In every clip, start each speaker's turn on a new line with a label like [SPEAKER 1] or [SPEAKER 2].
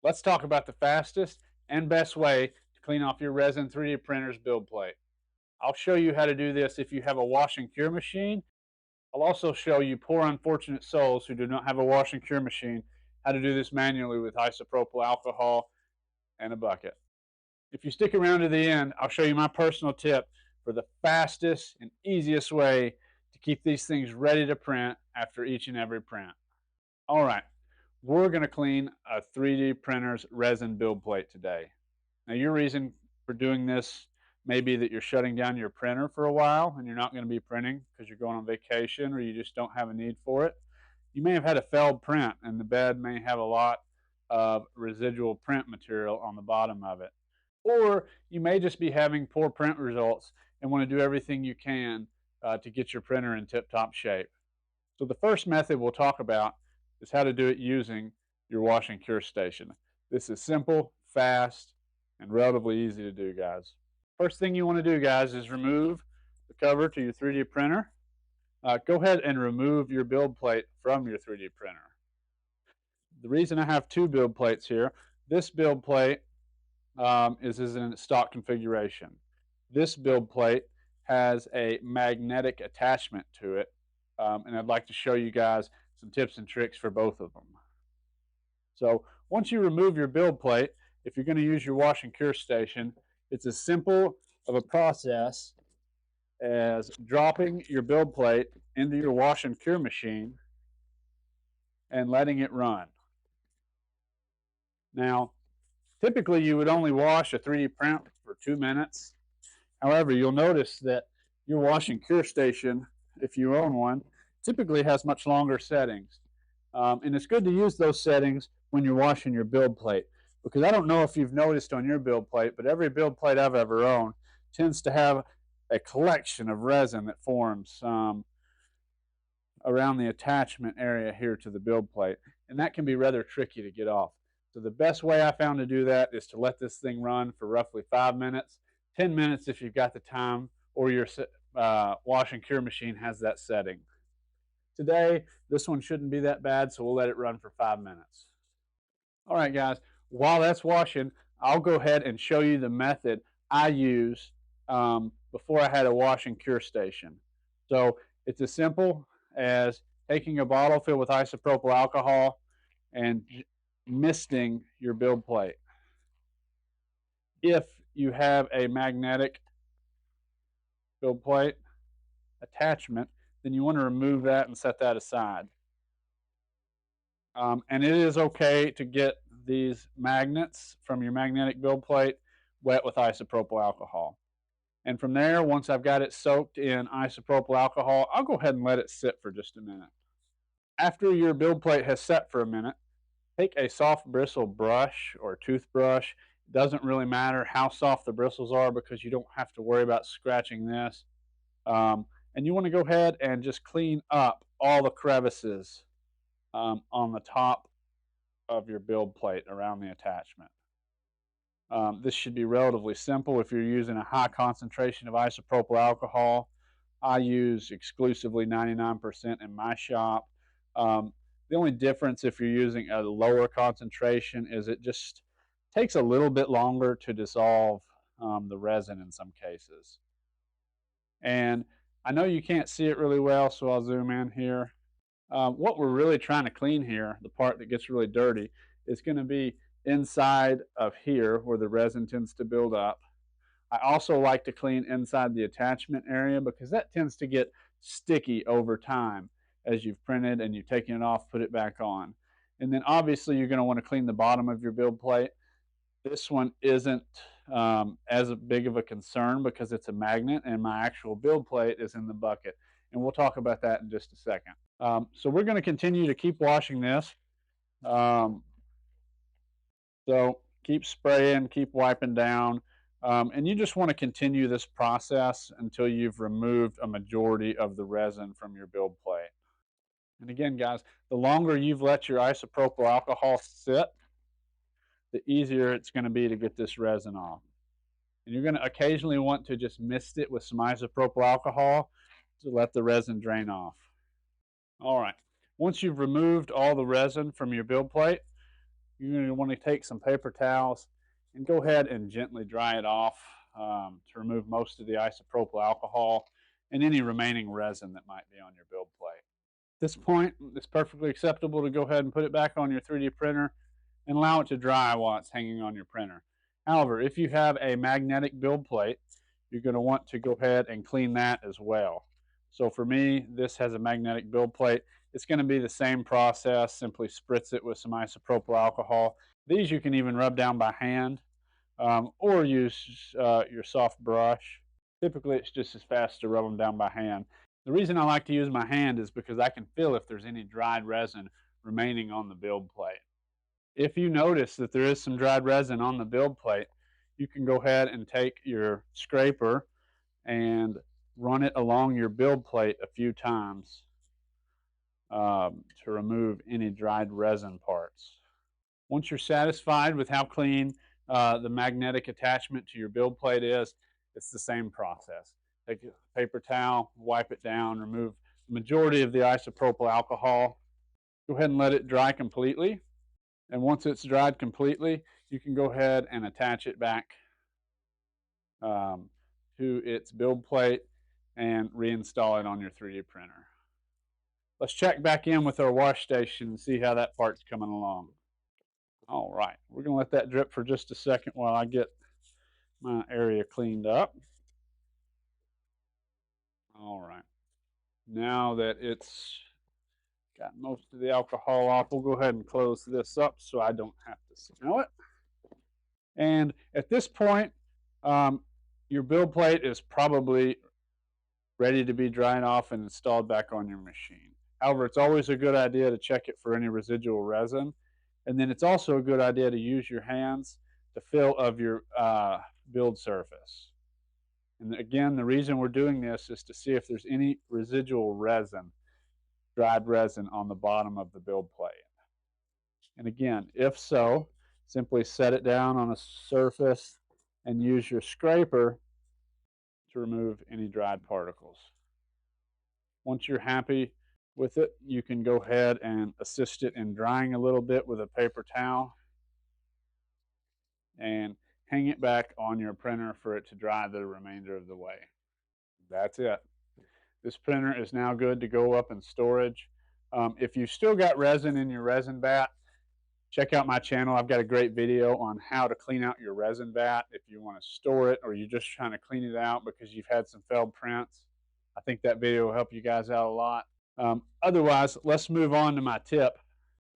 [SPEAKER 1] Let's talk about the fastest and best way to clean off your Resin 3D printer's build plate. I'll show you how to do this if you have a wash and cure machine. I'll also show you poor unfortunate souls who do not have a wash and cure machine how to do this manually with isopropyl alcohol and a bucket. If you stick around to the end, I'll show you my personal tip for the fastest and easiest way to keep these things ready to print after each and every print. All right, we're going to clean a 3D printer's resin build plate today. Now, your reason for doing this may be that you're shutting down your printer for a while and you're not going to be printing because you're going on vacation or you just don't have a need for it. You may have had a failed print and the bed may have a lot of residual print material on the bottom of it. Or you may just be having poor print results and want to do everything you can to get your printer in tip-top shape. So the first method we'll talk about is how to do it using your wash and cure station. This is simple, fast, and relatively easy to do, guys. First thing you want to do, guys, is remove the cover to your 3D printer. Go ahead and remove your build plate from your 3D printer. The reason I have two build plates here, this build plate is in stock configuration. This build plate has a magnetic attachment to it, and I'd like to show you guys some tips and tricks for both of them. So once you remove your build plate, if you're going to use your wash and cure station, it's as simple of a process as dropping your build plate into your wash and cure machine and letting it run. Now, typically you would only wash a 3D print for 2 minutes. However, you'll notice that your wash and cure station, if you own one, typically has much longer settings. And it's good to use those settings when you're washing your build plate, because I don't know if you've noticed on your build plate, but every build plate I've ever owned tends to have a collection of resin that forms around the attachment area here to the build plate, and that can be rather tricky to get off. So the best way I found to do that is to let this thing run for roughly 5 minutes, 10 minutes if you've got the time, or your wash and cure machine has that setting. Today, this one shouldn't be that bad, so we'll let it run for 5 minutes. All right, guys, while that's washing, I'll go ahead and show you the method I used before I had a wash and cure station. So it's as simple as taking a bottle filled with isopropyl alcohol and misting your build plate. If you have a magnetic build plate attachment, then you want to remove that and set that aside. And it is okay to get these magnets from your magnetic build plate wet with isopropyl alcohol. And from there, once I've got it soaked in isopropyl alcohol, I'll go ahead and let it sit for just a minute. After your build plate has set for a minute, take a soft bristle brush or toothbrush. It doesn't really matter how soft the bristles are because you don't have to worry about scratching this. And you want to go ahead and just clean up all the crevices on the top of your build plate around the attachment. This should be relatively simple if you're using a high concentration of isopropyl alcohol. I use exclusively 99% in my shop. The only difference if you're using a lower concentration is it just takes a little bit longer to dissolve the resin in some cases. And I know you can't see it really well, so I'll zoom in here. What we're really trying to clean here, the part that gets really dirty, is going to be inside of here where the resin tends to build up. I also like to clean inside the attachment area because that tends to get sticky over time as you've printed and you've taken it off, put it back on. And then obviously you're going to want to clean the bottom of your build plate. This one isn't as big of a concern because it's a magnet and my actual build plate is in the bucket. And we'll talk about that in just a second. So we're going to continue to keep washing this. So keep spraying, keep wiping down. And you just want to continue this process until you've removed a majority of the resin from your build plate. And again, guys, the longer you've let your isopropyl alcohol sit, the easier it's going to be to get this resin off. And you're going to occasionally want to just mist it with some isopropyl alcohol to let the resin drain off. All right. Once you've removed all the resin from your build plate, you're going to want to take some paper towels and go ahead and gently dry it off to remove most of the isopropyl alcohol and any remaining resin that might be on your build plate. At this point, it's perfectly acceptable to go ahead and put it back on your 3D printer and allow it to dry while it's hanging on your printer. However, if you have a magnetic build plate, you're going to want to go ahead and clean that as well. So for me, this has a magnetic build plate. It's going to be the same process, simply spritz it with some isopropyl alcohol. These you can even rub down by hand or use your soft brush. Typically, it's just as fast to rub them down by hand. The reason I like to use my hand is because I can feel if there's any dried resin remaining on the build plate. If you notice that there is some dried resin on the build plate, you can go ahead and take your scraper and run it along your build plate a few times to remove any dried resin parts. Once you're satisfied with how clean the magnetic attachment to your build plate is, it's the same process. Take a paper towel, wipe it down, remove the majority of the isopropyl alcohol. Go ahead and let it dry completely. And once it's dried completely, you can go ahead and attach it back to its build plate and reinstall it on your 3D printer. Let's check back in with our wash station and see how that part's coming along. All right, we're going to let that drip for just a second while I get my area cleaned up. All right, now that it's got most of the alcohol off, we'll go ahead and close this up so I don't have to smell it. And at this point, your build plate is probably ready to be dried off and installed back on your machine. However, it's always a good idea to check it for any residual resin. And then it's also a good idea to use your hands to feel of your build surface. And again, the reason we're doing this is to see if there's any residual resin, dried resin on the bottom of the build plate. And again, if so, simply set it down on a surface and use your scraper to remove any dried particles. Once you're happy with it, you can go ahead and assist it in drying a little bit with a paper towel and hang it back on your printer for it to dry the remainder of the way. That's it. This printer is now good to go up in storage. If you've still got resin in your resin vat, check out my channel. I've got a great video on how to clean out your resin vat if you want to store it or you're just trying to clean it out because you've had some failed prints. I think that video will help you guys out a lot. Otherwise, let's move on to my tip.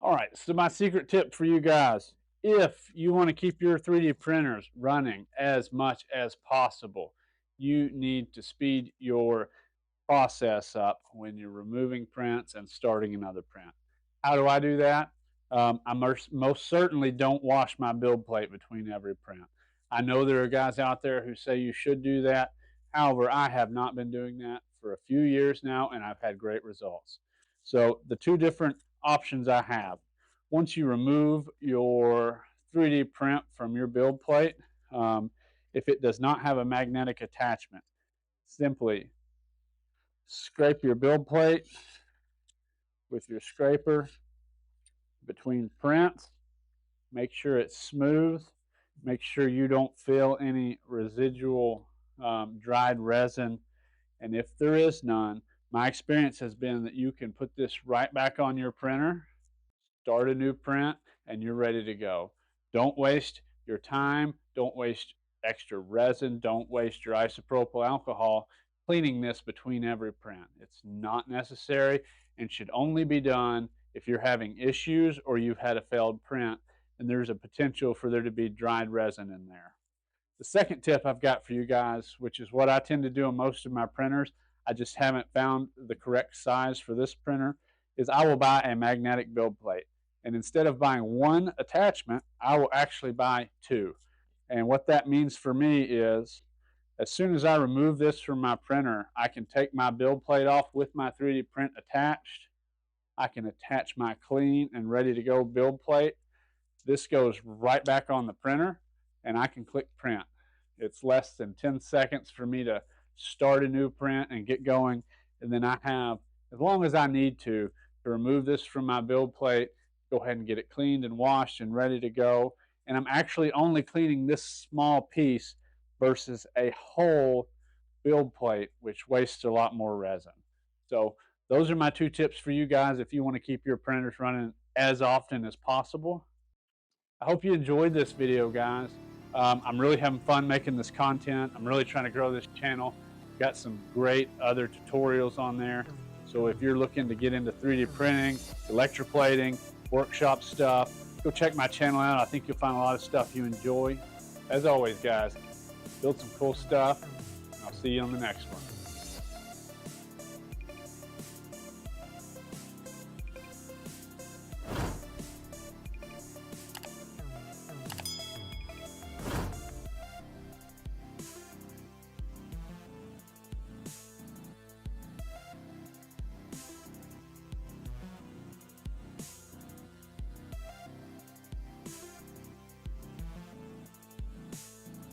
[SPEAKER 1] All right, so my secret tip for you guys, if you want to keep your 3D printers running as much as possible, you need to speed your process up when you're removing prints and starting another print. How do I do that? I most certainly don't wash my build plate between every print. I know there are guys out there who say you should do that. However, I have not been doing that for a few years now, and I've had great results. So the two different options I have. Once you remove your 3D print from your build plate, if it does not have a magnetic attachment, simply scrape your build plate with your scraper between prints. Make sure it's smooth. Make sure you don't feel any residual dried resin. And if there is none, my experience has been that you can put this right back on your printer, start a new print, and you're ready to go. Don't waste your time. Don't waste extra resin. Don't waste your isopropyl alcohol cleaning this between every print. It's not necessary and should only be done if you're having issues or you've had a failed print and there's a potential for there to be dried resin in there. The second tip I've got for you guys, which is what I tend to do on most of my printers, I just haven't found the correct size for this printer, is I will buy a magnetic build plate. And instead of buying one attachment, I will actually buy two. And what that means for me is, as soon as I remove this from my printer, I can take my build plate off with my 3D print attached. I can attach my clean and ready to go build plate. This goes right back on the printer and I can click print. It's less than 10 seconds for me to start a new print and get going. And then I have, as long as I need to remove this from my build plate, go ahead and get it cleaned and washed and ready to go. And I'm actually only cleaning this small piece versus a whole build plate, which wastes a lot more resin. So those are my 2 tips for you guys if you want to keep your printers running as often as possible. I hope you enjoyed this video, guys. I'm really having fun making this content. I'm really trying to grow this channel. Got some great other tutorials on there. So if you're looking to get into 3D printing, electroplating, workshop stuff, go check my channel out. I think you'll find a lot of stuff you enjoy. As always, guys, build some cool stuff. I'll see you on the next one.